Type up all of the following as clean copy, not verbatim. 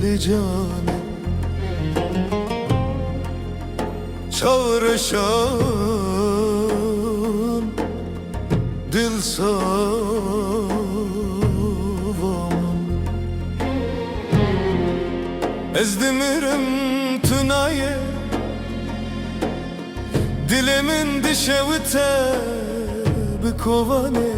لجانه çağrışan dil savamın ezdimirim tunaye dilimin dişevite bikovane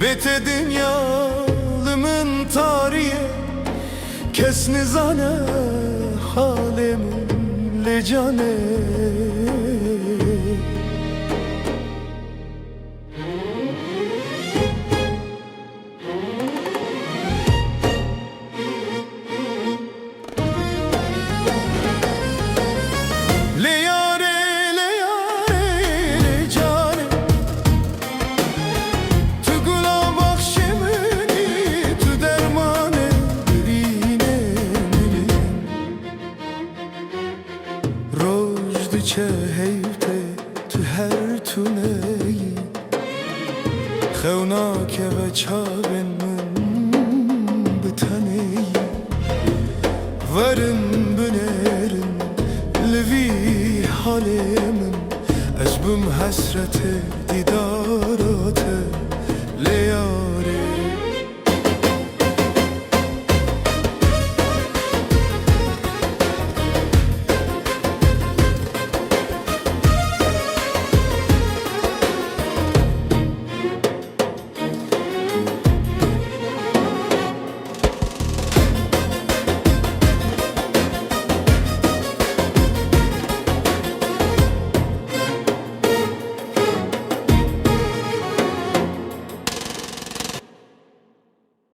bete dünyalımın tarihi kes nizane halemin lecane چه هیته تو هر تونهی خوناکه و چاقن من بتنهی ورن بنرن لوی حال من از بم حسرت دیدارات